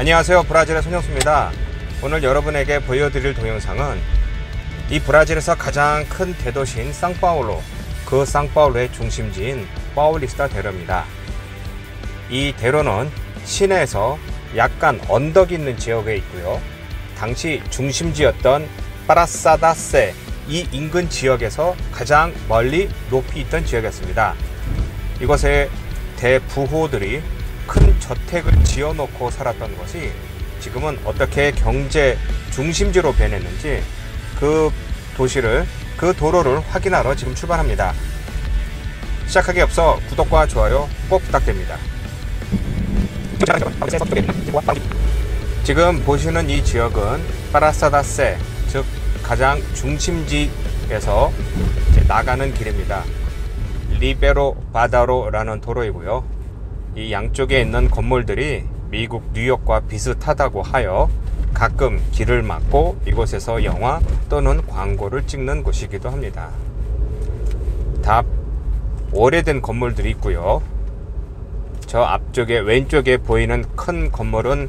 안녕하세요, 브라질의 손영수입니다. 오늘 여러분에게 보여드릴 동영상은 이 브라질에서 가장 큰 대도시인 상파울루, 그 상파울루의 중심지인 파울리스타 대로입니다. 이 대로는 시내에서 약간 언덕이 있는 지역에 있고요, 당시 중심지였던 파라사다세, 이 인근 지역에서 가장 멀리 높이 있던 지역이었습니다. 이곳에 대부호들이 큰 저택을 지어놓고 살았던 것이 지금은 어떻게 경제 중심지로 변했는지 그 도로를 확인하러 지금 출발합니다. 시작하기에 앞서 구독과 좋아요 꼭 부탁드립니다. 지금 보시는 이 지역은 파라사다세, 즉 가장 중심지에서 나가는 길입니다. 리베로 바다로라는 도로이고요, 이 양쪽에 있는 건물들이 미국 뉴욕과 비슷하다고 하여 가끔 길을 막고 이곳에서 영화 또는 광고를 찍는 곳이기도 합니다. 다 오래된 건물들이 있고요, 저 앞쪽에 왼쪽에 보이는 큰 건물은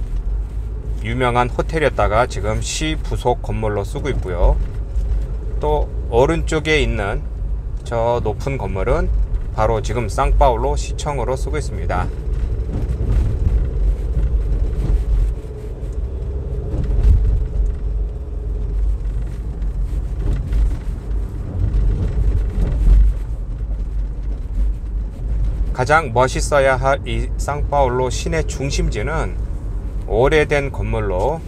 유명한 호텔이었다가 지금 시 부속 건물로 쓰고 있고요, 또 오른쪽에 있는 저 높은 건물은 바로 지금 상파울루 시청으로 쓰고 있습니다. 가장 멋있어야 할 이 상파울루 시내 중심지는 오래된 건물로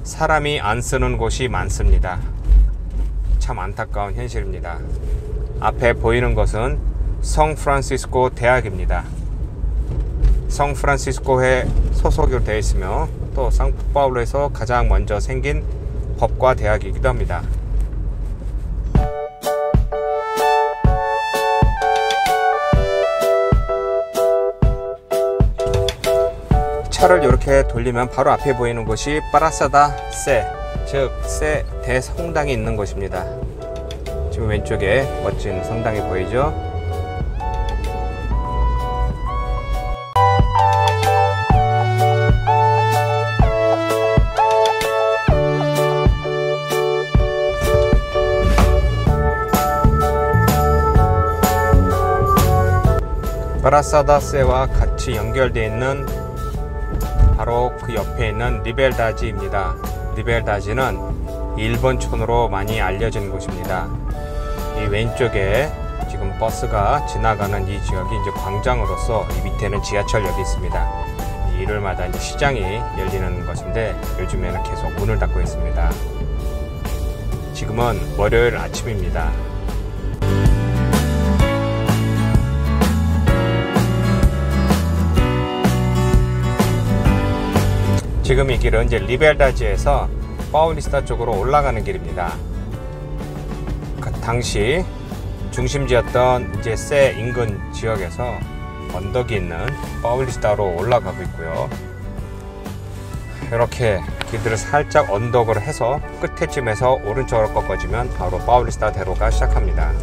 사람이 안 쓰는 곳이 많습니다. 참 안타까운 현실입니다. 앞에 보이는 것은 성프란시스코 대학입니다. 성프란시스코에 소속으로 되어 있으며 또 상파울루에서 가장 먼저 생긴 법과 대학이기도 합니다. 차를 이렇게 돌리면 바로 앞에 보이는 곳이 파라사다세, 즉 세 대성당이 있는 곳입니다. 지금 왼쪽에 멋진 성당이 보이죠? 파라사다세와 같이 연결되어 있는 바로 그 옆에 있는 리벨다지입니다. 리벨다지는 일본촌으로 많이 알려진 곳입니다. 이 왼쪽에 지금 버스가 지나가는 이 지역이 이제 광장으로서 이 밑에는 지하철역이 있습니다. 일요일마다 이제 시장이 열리는 것인데 요즘에는 계속 문을 닫고 있습니다. 지금은 월요일 아침입니다. 지금 이 길은 이제 리벨다지에서 파울리스타 쪽으로 올라가는 길입니다. 그 당시 중심지였던 이제 세 인근 지역에서 언덕이 있는 파울리스타로 올라가고 있고요. 이렇게 길들을 살짝 언덕으로 해서 끝에쯤에서 오른쪽으로 꺾어지면 바로 파울리스타 대로가 시작합니다.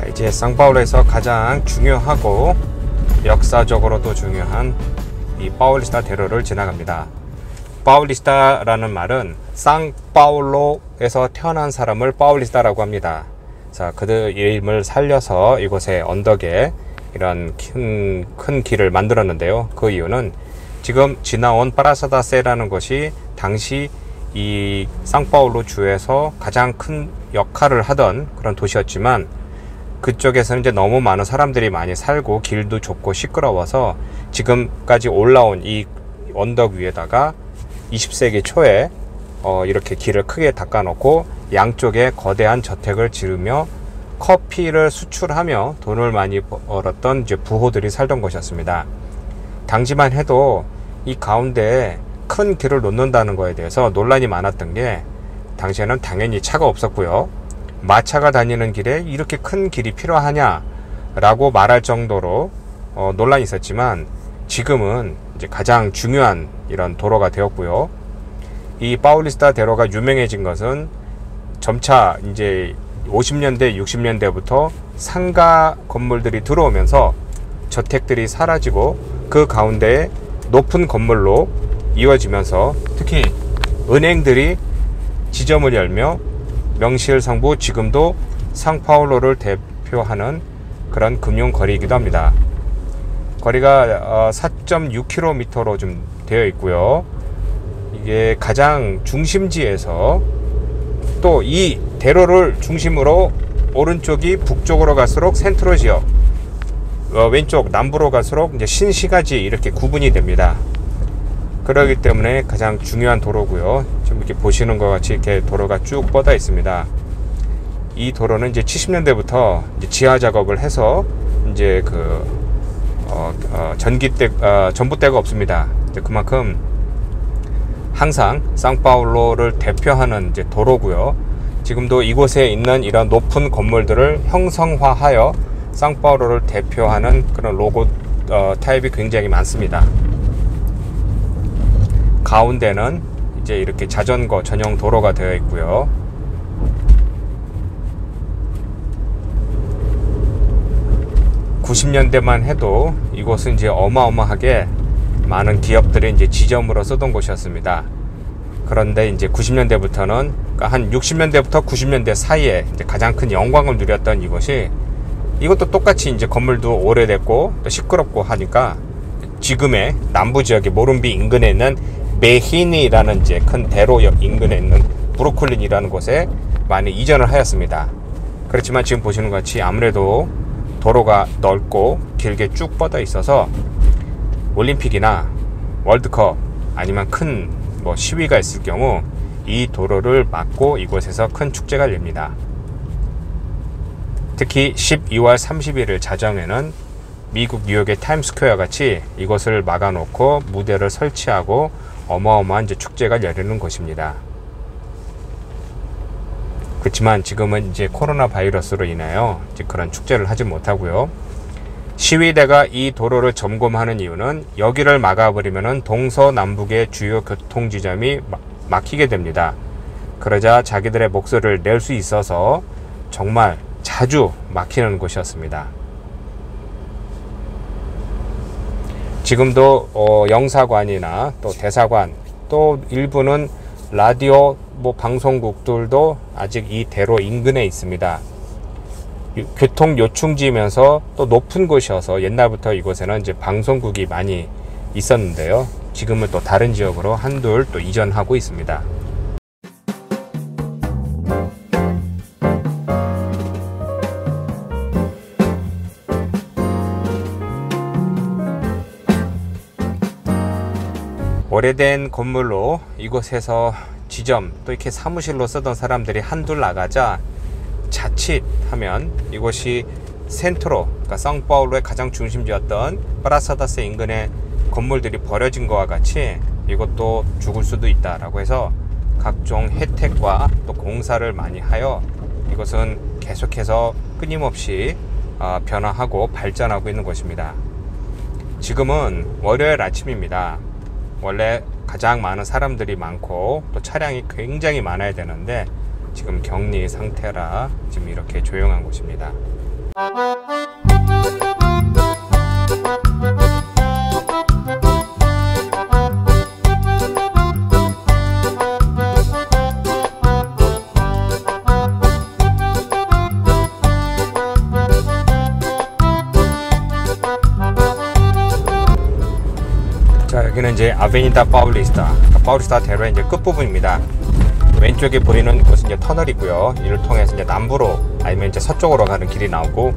이제 상파울루에서 가장 중요하고 역사적으로도 중요한 이 파울리스타 대로를 지나갑니다. 파울리스타라는 말은 상파울루에서 태어난 사람을 파울리스타라고 합니다. 자, 그들 이름을 살려서 이곳에 언덕에 이런 큰 길을 만들었는데요. 그 이유는 지금 지나온 파라사다세라는 것이 당시 이 상파울루 주에서 가장 큰 역할을 하던 그런 도시였지만 그쪽에서는 이제 너무 많은 사람들이 많이 살고 길도 좁고 시끄러워서 지금까지 올라온 이 언덕 위에다가 20세기 초에 이렇게 길을 크게 닦아 놓고 양쪽에 거대한 저택을 지으며 커피를 수출하며 돈을 많이 벌었던 이제 부호들이 살던 곳이었습니다. 당시만 해도 이 가운데에 큰 길을 놓는다는 거에 대해서 논란이 많았던 게, 당시에는 당연히 차가 없었고요. 마차가 다니는 길에 이렇게 큰 길이 필요하냐 라고 말할 정도로 논란이 있었지만, 지금은 이제 가장 중요한 이런 도로가 되었고요. 이 파울리스타 대로가 유명해진 것은 점차 이제 50년대 60년대부터 상가 건물들이 들어오면서 저택들이 사라지고 그 가운데에 높은 건물로 이어지면서, 특히 은행들이 지점을 열며 명실상부 지금도 상파울로를 대표하는 그런 금융거리이기도 합니다. 거리가 4.6km로 좀 되어 있고요. 이게 가장 중심지에서 또 이 대로를 중심으로 오른쪽이 북쪽으로 갈수록 센트로 지역, 왼쪽 남부로 갈수록 이제 신시가지 이렇게 구분이 됩니다. 그렇기 때문에 가장 중요한 도로고요. 지금 이렇게 보시는 것 같이 이렇게 도로가 쭉 뻗어 있습니다. 이 도로는 이제 70년대부터 이제 지하 작업을 해서 이제 전봇대가 없습니다. 이제 그만큼 항상 상파울로를 대표하는 이제 도로고요. 지금도 이곳에 있는 이런 높은 건물들을 형성화하여 상파울로를 대표하는 그런 로고 타입이 굉장히 많습니다. 가운데는 이제 이렇게 자전거 전용 도로가 되어 있고요. (90년대만) 해도 이곳은 이제 어마어마하게 많은 기업들이 이제 지점으로 쓰던 곳이었습니다. 그런데 이제 90년대부터는, 그러니까 한 60년대부터 90년대 사이에 이제 가장 큰 영광을 누렸던 이곳이, 이것도 똑같이 이제 건물도 오래됐고 또 시끄럽고 하니까 지금의 남부 지역의 모름비 인근에 있는 메히니라는 이제 큰 대로 인근에 있는 브루클린이라는 곳에 많이 이전을 하였습니다. 그렇지만 지금 보시는 것 같이 아무래도 도로가 넓고 길게 쭉 뻗어 있어서 올림픽이나 월드컵 아니면 큰 시위가 있을 경우 이 도로를 막고 이곳에서 큰 축제가 열립니다. 특히 12월 31일 자정에는 미국 뉴욕의 타임스퀘어 같이 이곳을 막아놓고 무대를 설치하고 어마어마한 이제 축제가 열리는 곳입니다. 그렇지만 지금은 이제 코로나 바이러스로 인하여 이제 그런 축제를 하지 못하고요. 시위대가 이 도로를 점검하는 이유는 여기를 막아버리면 동서남북의 주요 교통지점이 막히게 됩니다. 그러자 자기들의 목소리를 낼 수 있어서 정말 자주 막히는 곳이었습니다. 지금도 영사관이나 또 대사관, 또 일부는 라디오 방송국들도 아직 이 대로 인근에 있습니다. 교통 요충지면서 또 높은 곳이어서 옛날부터 이곳에는 이제 방송국이 많이 있었는데요. 지금은 또 다른 지역으로 한둘 또 이전하고 있습니다. 오래된 건물로 이곳에서 지점 또 이렇게 사무실로 쓰던 사람들이 한둘 나가자 자칫하면 이곳이 센트로, 그러니까 상파울로의 가장 중심지였던 프라사다스 인근의 건물들이 버려진 것과 같이 이것도 죽을 수도 있다라고 해서 각종 혜택과 또 공사를 많이 하여 이것은 계속해서 끊임없이 변화하고 발전하고 있는 곳입니다. 지금은 월요일 아침입니다. 원래 가장 많은 사람들이 많고 또 차량이 굉장히 많아야 되는데 지금 격리 상태라 지금 이렇게 조용한 곳입니다. 자, 여기는 이제 아베니다 파울리스타, 파울리스타 대로의 이제 끝부분입니다. 왼쪽에 보이는 곳은 이제 터널이고요. 이를 통해서 이제 남부로 아니면 이제 서쪽으로 가는 길이 나오고,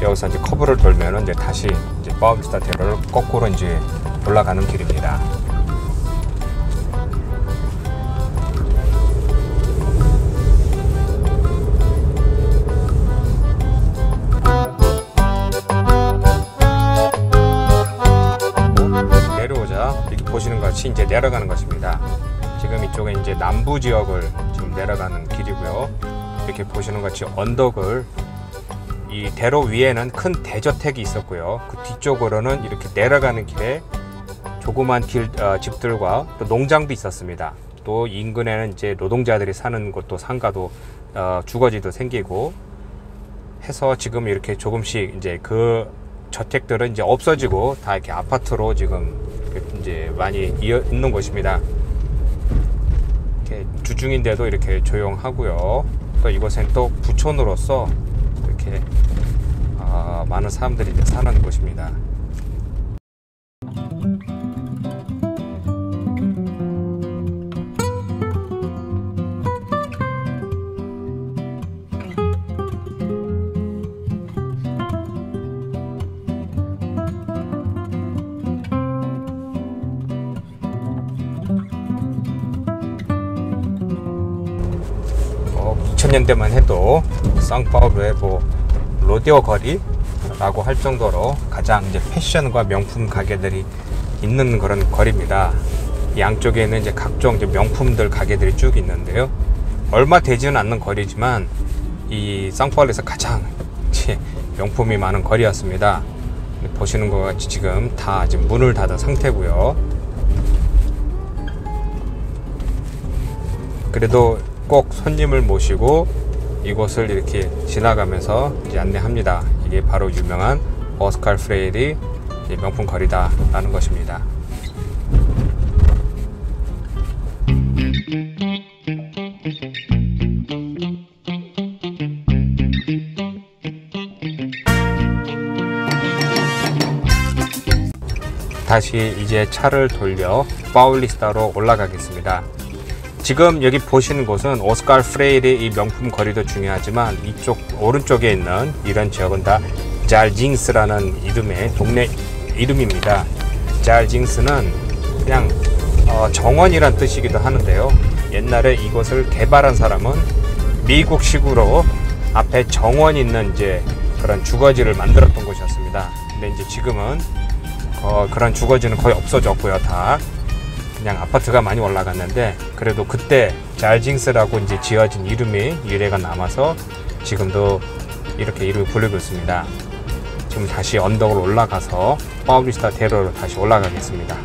여기서 이제 커브를 돌면은 이제 다시 이제 파울리스타 대로를 거꾸로 이제 올라가는 길입니다. 보시는 것이 이제 내려가는 것입니다. 지금 이쪽에 이제 남부 지역을 지금 내려가는 길이고요. 이렇게 보시는 것이 언덕을, 이 대로 위에는 큰 대저택이 있었고요. 그 뒤쪽으로는 이렇게 내려가는 길에 조그만 집들과 또 농장도 있었습니다. 또 인근에는 이제 노동자들이 사는 곳도 상가도 주거지도 생기고 해서 지금 이렇게 조금씩 이제 그 저택들은 이제 없어지고 다 이렇게 아파트로 지금 이제 많이 있는 곳입니다. 이렇게 주중인데도 이렇게 조용하고요. 또 이곳엔 또 부촌으로서 이렇게 많은 사람들이 이제 사는 곳입니다. 뭐 2000년대만 해도 상파울루의 뭐 로데오 거리라고 할 정도로 가장 이제 패션과 명품 가게들이 있는 그런 거리입니다. 양쪽에는 이제 각종 이제 명품들 가게들이 쭉 있는데요. 얼마 되지는 않는 거리지만 이 상파울루에서 가장 이제 명품이 많은 거리였습니다. 보시는 것 같이 지금 다 지금 문을 닫은 상태고요. 그래도 꼭 손님을 모시고 이곳을 이렇게 지나가면서 이제 안내합니다. 이게 바로 유명한 오스칼 프레이리 명품 거리다 라는 것입니다. 다시 이제 차를 돌려 파울리스타로 올라가겠습니다. 지금 여기 보시는 곳은 오스칼 프레이리 이 명품 거리도 중요하지만 이쪽 오른쪽에 있는 이런 지역은 다 잘징스라는 이름의 동네 이름입니다. 잘징스는 그냥 정원이란 뜻이기도 하는데요. 옛날에 이곳을 개발한 사람은 미국식으로 앞에 정원 있는 이제 그런 주거지를 만들었던 곳이었습니다. 근데 이제 지금은 그런 주거지는 거의 없어졌고요. 다 그냥 아파트가 많이 올라갔는데 그래도 그때 잘징스라고 이제 지어진 이름이 유래가 남아서 지금도 이렇게 이름이 불리고 있습니다. 지금 다시 언덕을 올라가서 파울리스타 대로로 다시 올라가겠습니다.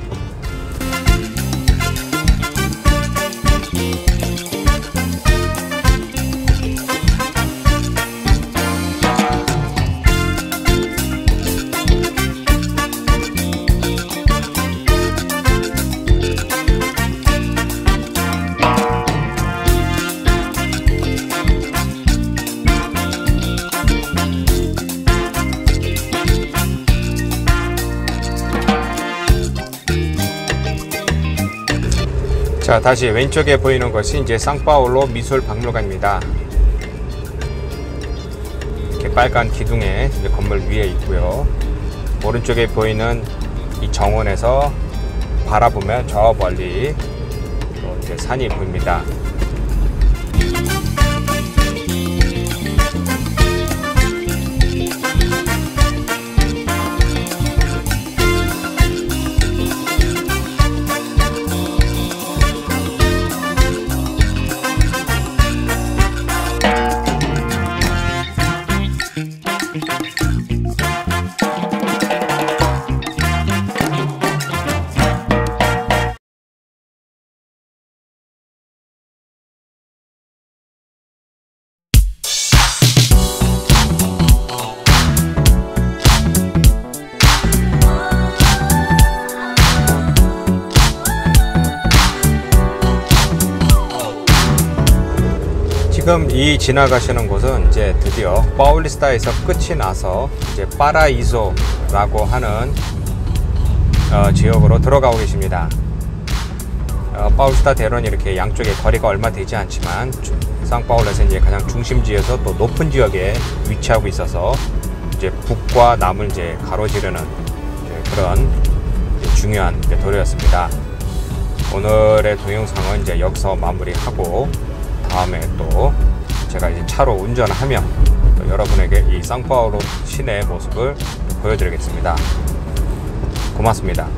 자, 다시 왼쪽에 보이는 것이 이제 상파울루 미술박물관입니다. 이렇게 빨간 기둥에 이제 건물 위에 있고요. 오른쪽에 보이는 이 정원에서 바라보면 저 멀리 또 이제 산이 보입니다. 지금 이 지나가시는 곳은 이제 드디어 파울리스타에서 끝이 나서 이제 파라이소라고 하는 지역으로 들어가고 계십니다. 파울리스타 대로는 이렇게 양쪽에 거리가 얼마 되지 않지만 상파울루에서 이제 가장 중심지에서 또 높은 지역에 위치하고 있어서 이제 북과 남을 이제 가로지르는 이제 그런 이제 중요한 도로였습니다. 오늘의 동영상은 이제 여기서 마무리하고 다음에 또 제가 이제 차로 운전하며 또 여러분에게 이 상파울루 시내의 모습을 보여드리겠습니다. 고맙습니다.